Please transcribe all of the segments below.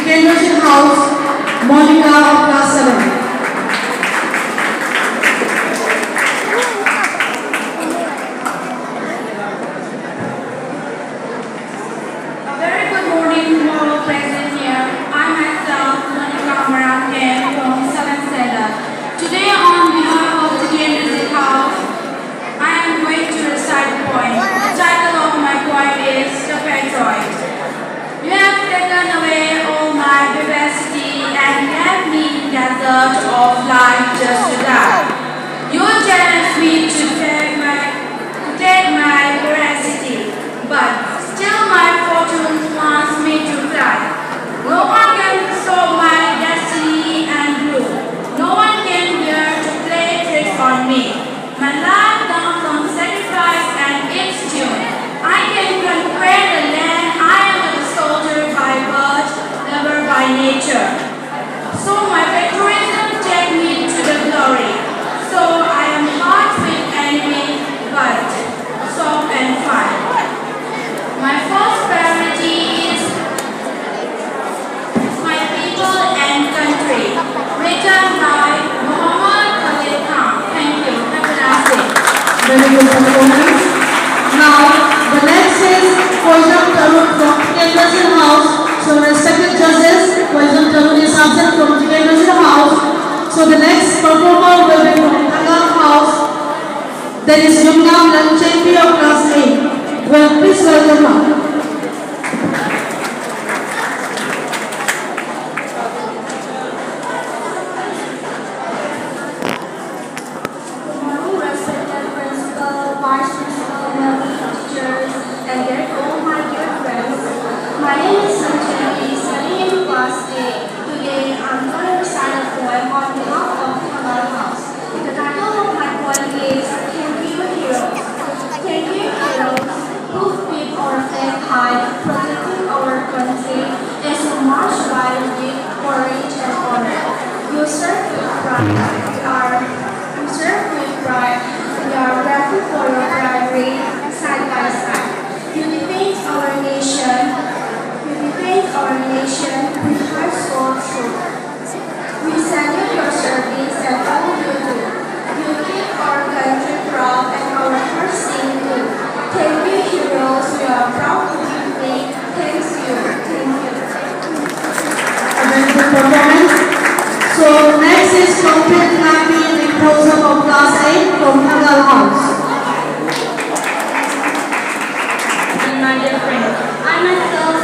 Generation House, Monica of Class 7. Today, on behalf of the Music House, I am going to recite a poem. The title of my poem is The Patriot. You have taken away all my vivacity and left me in the desert of life just to die. You challenge me to take my veracity, but still my fortune wants me to fly. No one can stop my destiny and rule. No one can dare to play tricks on me. My life comes from sacrifice and its tune. I can conquer the land. I am a soldier by birth, never by nature. So my patriotism take me to the glory. So I am hard with enemy, but soft and fine. My first priority is my people and country. Written by Thank you. Have a nice day. Very good performance. Now, the next is Poison Tarun from Generation House. So, respected judges, Poison Tarun is absent from Generation House. So, the next performer will be from Tanga House. There is Yumna Lamchenpi of Class 8. Well, please welcome her. My name is Sanjay, studying in Class 8. Today, I'm going to recite a poem on behalf of Haotal House. The title of my poem is Thank You Heroes. Thank you heroes who keep our flag high, protecting our country as we march by with courage and honor. You serve with pride. You serve with pride. We are grateful for your bravery side by side. You defend our nation. With heart so true. We salute your service and all you do. You keep our country proud and our hearts sing too. Thank you, heroes. We are proud to be made. Thanks you. Thank you. A very good performance. So next is Complete Happy Recruiter of Class 8 from Haotal House. My dear friend, I myself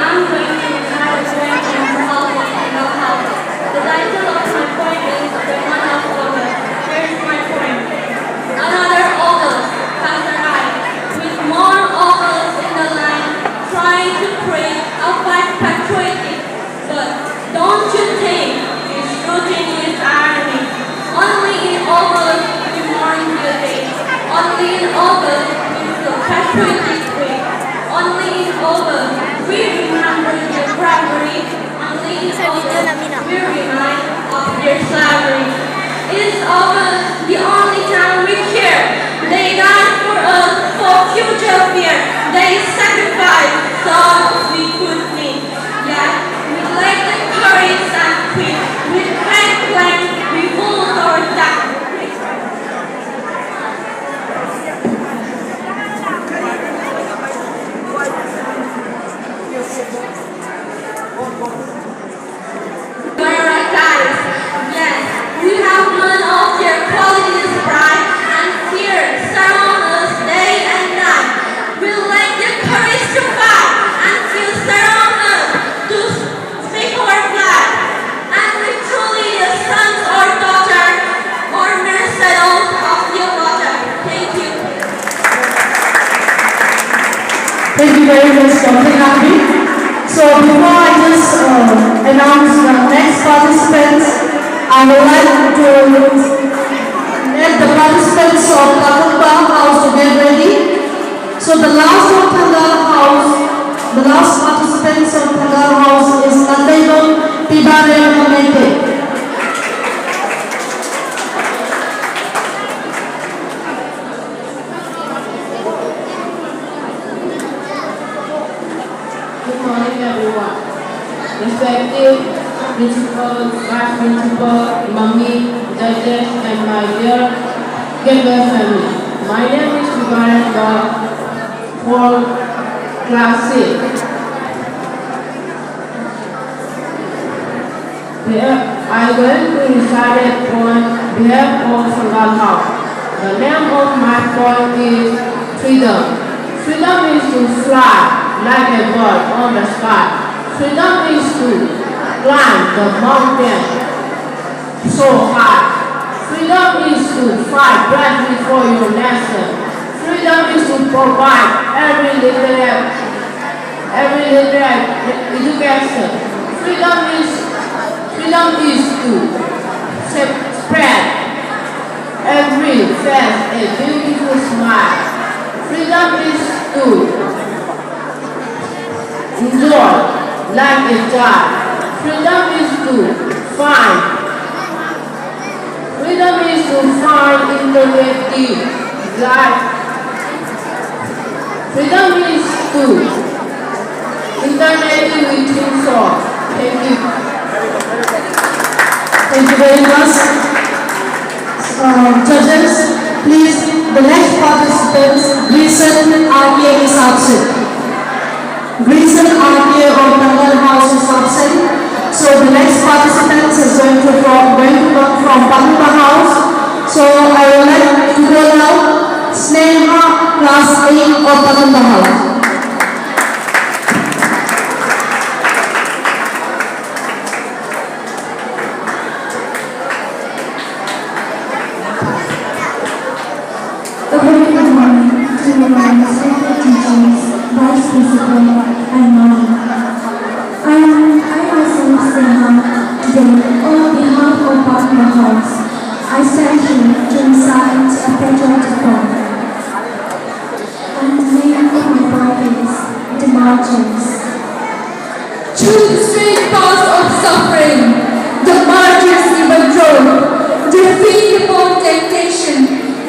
I'm going to recite a poem on behalf of Haotal. The title of my poem is The One of August. Here is my poem. Another August has arrived, with more Augusts in the line, trying to create a fight patriotic. But don't you think this routine is irony? Only in August we mourn the day. Only in August we feel patriotic way. Only in August we remember their bravery. Only in August we remind of their slavery. Is August the only time we care? They died for us for future fear. They sacrificed so we could live. Yet we lack the courage and quit. With great plan we hold our death. Yes, we have none of their qualities, pride and fear surround us day and night. We lack the courage to fight and feel surround us to speak our flag. And we truly the sons or daughters or mercenaries of the water. Thank you. Thank you very much, Dr. Happy. So before I just announce the next participants, I would like to let the participants of KANGLEIPAK House to get ready. So the last participants of KANGLEIPAK House is nnabA. morning, everyone. Respected principal, vice principal, mommy, judges, and my dear Getwell family. My name is S.V.Getwell for class 6. I am going to recite on behalf of Haotal House. The name of my poem is Freedom. Freedom is to fly like a bird on the sky. Freedom is to climb the mountain so high. Freedom is to fight bravely for your nation. Freedom is to provide every literate education. Freedom is to spread every face a beautiful smile. Freedom is to enjoy like a child. Freedom is to find. Freedom is to find interactive life. Freedom is to internet with thought. Thank you. Thank you very much. Judges, please, the next participants, Grayson RK is absent. Grayson RK of Bengal House is absent. So the next participant is going to come from Pakupa House. So I would like to call out Sneha, class 8 of Pakupa House. A very good morning to my respected teachers, vice principal, and mommy. I myself Sneha today on behalf of Pakupa House. I stand here to recite a patriotic poem. And the name of my poem is The Martyrs. Through the straight paths of suffering, the martyrs even drove, their feet upon temptation,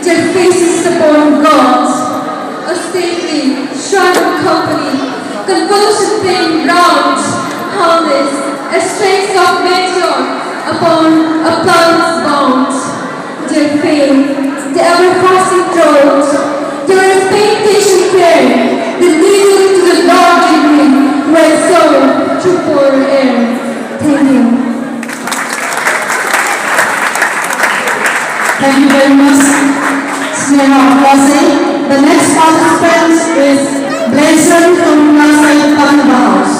their faces upon God. A stately, shrouded company, convulsed pain round, harmless, as strength of meteor upon a planet's bound. Their fame, the ever-fasting throat, their expectation prayer, the needle to the Lord degree, where soul through poor air. Thank you. Thank you very much, Sneha of class 8. The next participant is Blazer from class 8 Pakupa House.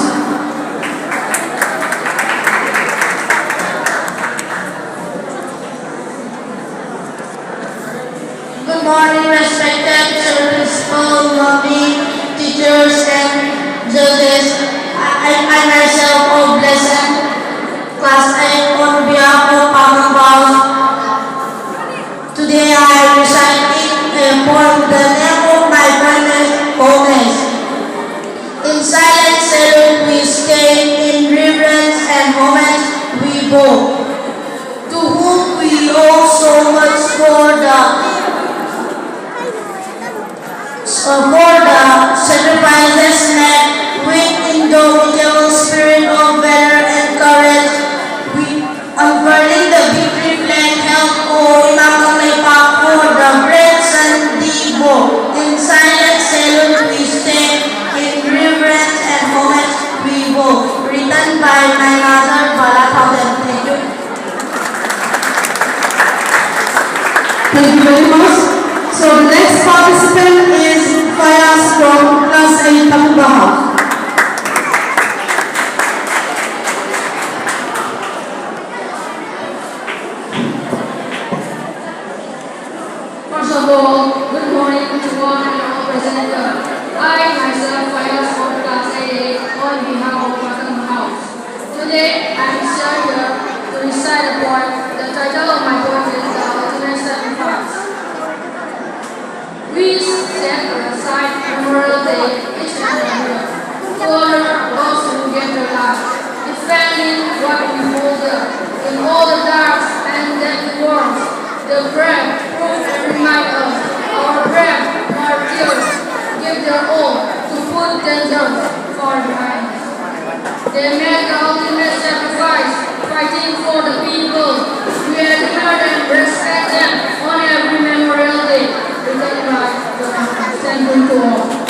Good morning, respected principal, mommy, teachers, and judges. I myself, of Blessing, class 8, on behalf of Pakupa House. Today I am reciting a poem. The name of my poem is Homeless. In silent salute we stay, in reverence and homage we bow. To whom we owe so much for the sacrifices made, with indomitable spirit of valor and courage, we unfurling the victory flag held in KANGLEIPAK for the great Sun Dibo. In silent salute we stand, in reverence and homage we bow. Written by my mother, Haotal. Thank you. Thank you very much. So the next participant is Fayaz from class 8 Pakupa House. First of all, good morning to one and all present here. I myself, Fayaz from class 8 on behalf of Pakupa House. Today, I am here to recite a poem. The title of my poem is The Ultimate Sacrifice. We set aside Memorial Day each and every year to honor those who gave their lives, defending what we hold dear. In all the darks and deadly wars, the brave prove and remind us our brave martyrs give their all to put themselves far behind. They made the ultimate sacrifice, fighting for the people. We admire and respect them on every Memorial Day. Return by the thankful to all.